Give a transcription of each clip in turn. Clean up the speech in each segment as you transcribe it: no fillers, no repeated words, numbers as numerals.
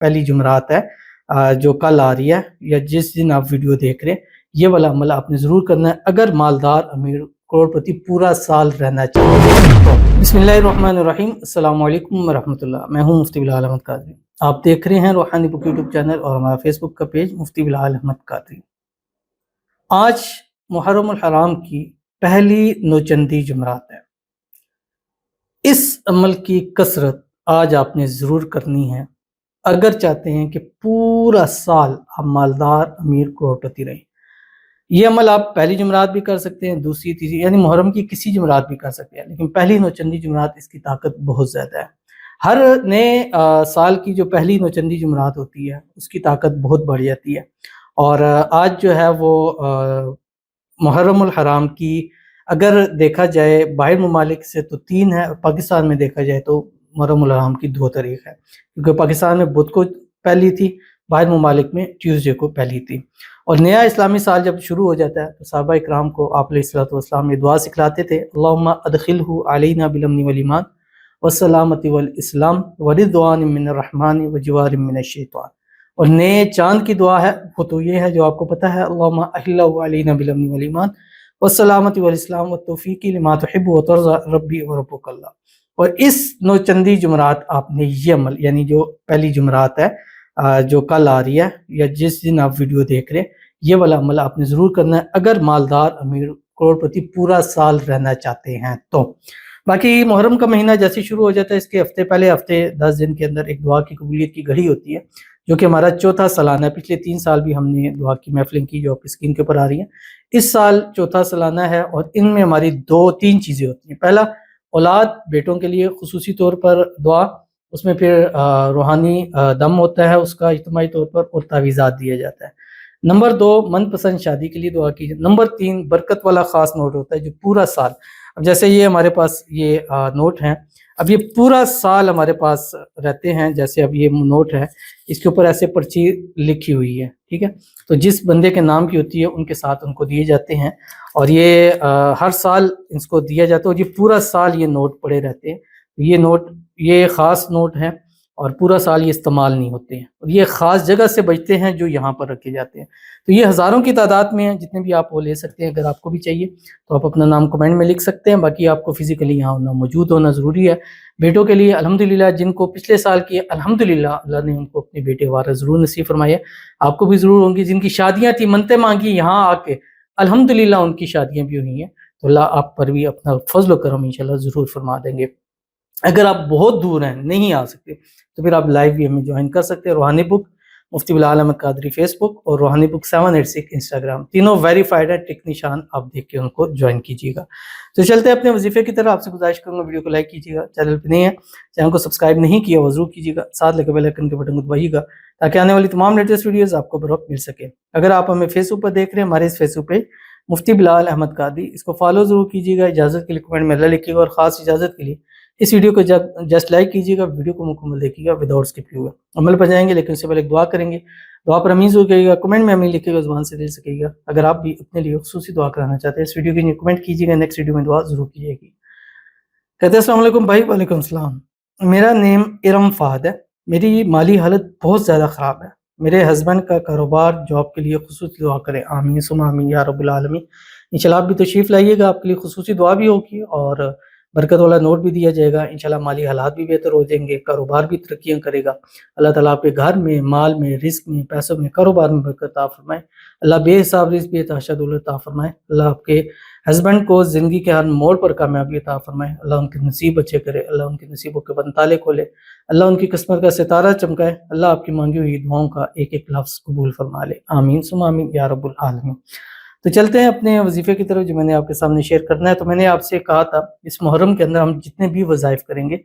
پہلی جمعرات ہے جو کل آ رہی ہے یا جس دن آپ ویڈیو دیکھ رہے ہیں، یہ والا عمل آپ نے ضرور کرنا ہے اگر مالدار امیر کروڑپتی پورا سال رہنا چاہتے۔ بسم اللہ الرحمن الرحیم، السلام علیکم ورحمۃ اللہ۔ میں ہوں مفتی بلال احمد قادری، آپ دیکھ رہے ہیں روحانی بک یوٹیوب چینل اور ہمارا فیس بک کا پیج مفتی بلال احمد قادری۔ آج محرم الحرام کی پہلی نوچندی جمعرات ہے۔ اس عمل کی کثرت آج آپ نے ضرور کرنی ہے اگر چاہتے ہیں کہ پورا سال آپ مالدار امیر کروڑپتی رہیں۔ یہ عمل آپ پہلی جمعرات بھی کر سکتے ہیں، دوسری تیسری یعنی محرم کی کسی جمعرات بھی کر سکتے ہیں، لیکن پہلی نوچندی جمعرات اس کی طاقت بہت زیادہ ہے۔ ہر نئے سال کی جو پہلی نوچندی جمعرات ہوتی ہے اس کی طاقت بہت بڑھ جاتی ہے، اور آج جو ہے وہ محرم الحرام کی اگر دیکھا جائے باہر ممالک سے تو 3 ہے، اور پاکستان میں دیکھا جائے تو محرم الحرام کی 2 تاریخ ہے، کیونکہ پاکستان میں بدھ کو پہلی تھی، باہر ممالک میں ٹیوزڈے کو پہلی تھی۔ اور نیا اسلامی سال جب شروع ہو جاتا ہے تو صحابہ اکرام کو آپ علیہ الصلوۃ والسلام یہ دعا سکھلاتے تھے، اللہم ادخلہ علینا بالامن والایمان والسلامۃ والاسلام ورضوان من الرحمن وجوار من الشیطان۔ اور نئے چاند کی دعا ہے وہ تو یہ ہے جو آپ کو پتہ ہے، اللہم احلہ علینا بالامن والایمان والسلامۃ والاسلام والتوفیق لما تحب وترضى ربی وربک اللہ۔ اور اس نوچندی جمعرات آپ نے یہ عمل یعنی جو پہلی جمعرات ہے جو کل آ رہی ہے یا جس دن آپ ویڈیو دیکھ رہے ہیں، یہ والا عمل آپ نے ضرور کرنا ہے اگر مالدار امیر کروڑپتی پورا سال رہنا چاہتے ہیں تو۔ باقی محرم کا مہینہ جیسے شروع ہو جاتا ہے، اس کے پہلے ہفتے 10 دن کے اندر ایک دعا کی قبولیت کی گھڑی ہوتی ہے جو کہ ہمارا 4تھا سالانہ ہے۔ پچھلے 3 سال بھی ہم نے دعا کی محفلیں کی جو آپ کی اسکرین کے اوپر آ رہی ہیں۔ اس سال 4تھا سالانہ ہے اور ان میں ہماری 2-3 چیزیں ہوتی ہیں۔ پہلا، اولاد بیٹوں کے لیے خصوصی طور پر دعا، اس میں پھر روحانی دم ہوتا ہے اس کا اجتماعی طور پر، اور تعویذات دیا جاتا ہے۔ نمبر 2، من پسند شادی کے لیے دعا کیجیے۔ نمبر 3، برکت والا خاص نوٹ ہوتا ہے جو پورا سال، اب جیسے یہ ہمارے پاس یہ نوٹ ہیں، اب یہ پورا سال ہمارے پاس رہتے ہیں۔ جیسے اب یہ نوٹ ہے، اس کے اوپر ایسے پرچی لکھی ہوئی ہے، ٹھیک ہے، تو جس بندے کے نام کی ہوتی ہے ان کے ساتھ ان کو دیے جاتے ہیں، اور یہ ہر سال اس کو دیا جاتا ہے، اور یہ پورا سال یہ نوٹ پڑے رہتے ہیں۔ یہ نوٹ یہ خاص نوٹ ہیں اور پورا سال یہ استعمال نہیں ہوتے ہیں، اور یہ خاص جگہ سے بچتے ہیں جو یہاں پر رکھے جاتے ہیں۔ تو یہ ہزاروں کی تعداد میں ہیں، جتنے بھی آپ وہ لے سکتے ہیں۔ اگر آپ کو بھی چاہیے تو آپ اپنا نام کمنٹ میں لکھ سکتے ہیں، باقی آپ کو فزیکلی یہاں ہونا موجود ہونا ضروری ہے۔ بیٹوں کے لیے الحمدللہ جن کو پچھلے سال کی الحمدللہ اللہ نے ان کو اپنے بیٹے وارث ضرور نصیب فرمائے، آپ کو بھی ضرور ہوں گی۔ جن کی شادیاں تھیں، منتیں مانگی، یہاں آ کے الحمدللہ ان کی شادیاں بھی ہوئی ہیں، تو اللہ آپ پر بھی اپنا فضل و کرم انشاءاللہ ضرور فرما دیں گے۔ اگر آپ بہت دور ہیں، نہیں آ سکتے، تو پھر آپ لائیو بھی ہمیں جوائن کر سکتے ہیں۔ روحانی بک مفتی بلال احمد قادری فیس بک اور روحانی بک 786 انسٹاگرام، تینوں ویریفائڈ ہے، ٹک نشان آپ دیکھ کے ان کو جوائن کیجیے گا۔ تو چلتے ہیں اپنے وظیفے کی طرف۔ آپ سے گزارش کروں گا ویڈیو کو لائک کیجیے گا، چینل پہ نہیں ہے چینل کو سبسکرائب نہیں کیا وہ ضرور کیجیے گا، ساتھ لگے بیل آئیکن کے بٹن کو دبائیے گا تاکہ آنے والی تمام لیٹسٹ ویڈیوز آپ کو بروقت مل سکے۔ اگر آپ ہمیں فیس بک پر دیکھ رہے ہیں، ہمارے اس فیس بک پہ مفتی بلال احمد قادری، اس کو فالو ضرور کیجیے گا۔ اجازت کے لیے کمنٹ میں اللہ لکھیے گا، اور خاص اجازت کے لیے اس ویڈیو کو جسٹ لائک کیجیے گا، ویڈیو کو مکمل دیکھیے گا وداؤٹ اسکپ ہوئے۔ عمل پر جائیں گے لیکن اس سے پہلے ایک دعا کریں گے، دعا پر امین ضرور کریے گا، کمنٹ میں امین لکھیے گا، زبان سے دل سے کہیے گا۔ اگر آپ بھی اپنے لیے خصوصی دعا کرانا چاہتے ہیں اس ویڈیو کے نیچے کمنٹ کیجیے گا، نیکسٹ ویڈیو میں دعا ضرور کیجیے گی۔ کہتے ہیں السلام علیکم بھائی۔ وعلیکم السلام۔ میرا نیم ارم فہد ہے، میری مالی حالت بہت زیادہ خراب ہے، میرے ہسبینڈ کا کاروبار جاب کے لیے خصوصی دعا کریں، آمین ثم آمین یا رب العالمین۔ انشاءاللہ آپ بھی تشریف لائیے گا، آپ کے لیے خصوصی دعا بھی ہوگی اور برکت والا نوٹ بھی دیا جائے گا۔ انشاءاللہ مالی حالات بھی بہتر ہو جائیں گے، کاروبار بھی ترقیاں کرے گا۔ اللہ تعالیٰ آپ کے گھر میں، مال میں، رزق میں، پیسوں میں، کاروبار میں برکت عطا فرمائے۔ اللہ بے حساب رزق بے تحاشا دولت عطا فرمائے۔ اللہ آپ کے ہسبینڈ کو زندگی کے ہر موڑ پر کامیابی عطا فرمائے۔ اللہ ان کے نصیب اچھے کرے، اللہ ان کے نصیبوں کے بند تالے کھولے، اللہ ان کی قسمت کا ستارہ چمکائے، اللہ آپ کی مانگی ہوئی دعاؤں کا ایک ایک لفظ قبول فرما لے، آمین ثم آمین یا رب العالمین۔ تو چلتے ہیں اپنے وظیفے کی طرف جو میں نے آپ کے سامنے شیئر کرنا ہے۔ تو میں نے آپ سے کہا تھا اس محرم کے اندر ہم جتنے بھی وظائف کریں گے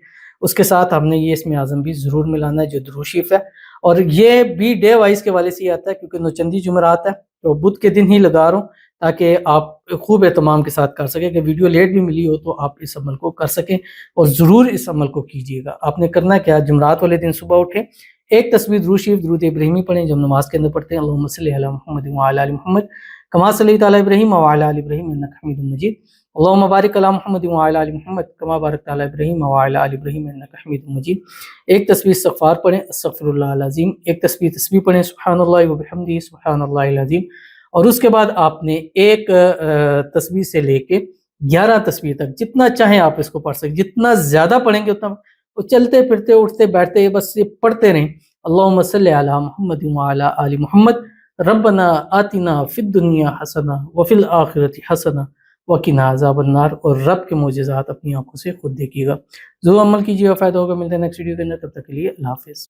اس کے ساتھ ہم نے یہ اسم اعظم بھی ضرور ملانا ہے جو درود شریف ہے، اور یہ بھی ڈے وائز کے والے سے ہی آتا ہے کیونکہ نوچندی جمعرات ہے تو بدھ کے دن ہی لگا رہا ہوں تاکہ آپ خوب اہتمام کے ساتھ کر سکیں، کہ ویڈیو لیٹ بھی ملی ہو تو آپ اس عمل کو کر سکیں، اور ضرور اس عمل کو کیجیے گا۔ آپ نے کرنا کیا، جمعرات والے دن صبح اٹھیں، ایک تسبیح درود شریف درود ابراہیمی پڑھیں جو ہم نماز کے اندر پڑھتے ہیں، اللہم صلی علی محمد وعلی آل محمد کما صلیت علی ابراہیم وعلی آل ابراہیم انک حمید مجید، اللهم بارک علی محمد وعلی آل محمد کما بارکت علی ابراہیم وعلی آل ابراہیم انک حمید مجید۔ ایک تسبیح استغفار پڑھیں استغفر اللہ العظیم، ایک تسبیح پڑھیں سبحان اللہ وبحمدہ سبحان اللہ العظیم، اور اس کے بعد آپ نے ایک تسبیح سے لے کے 11 تسبیح تک جتنا چاہیں آپ اس کو پڑھ سکیں، جتنا زیادہ پڑھیں گے اتنا وہ چلتے پھرتے اٹھتے بیٹھتے بس یہ پڑھتے رہیں۔ اللہم صلی علی محمد وعلی آل محمد ربنا آتنا فی الدنیا حسنہ وفی الآخرۃ حسنہ وقنا عذاب النار، اور رب کے معجزات اپنی آنکھوں سے خود دیکھیے گا، ضرور عمل کیجیے گا، فائدہ ہوگا۔ ملتے ہیں نیکسٹ ویڈیو کے اندر، تب تک کے لیے اللہ حافظ۔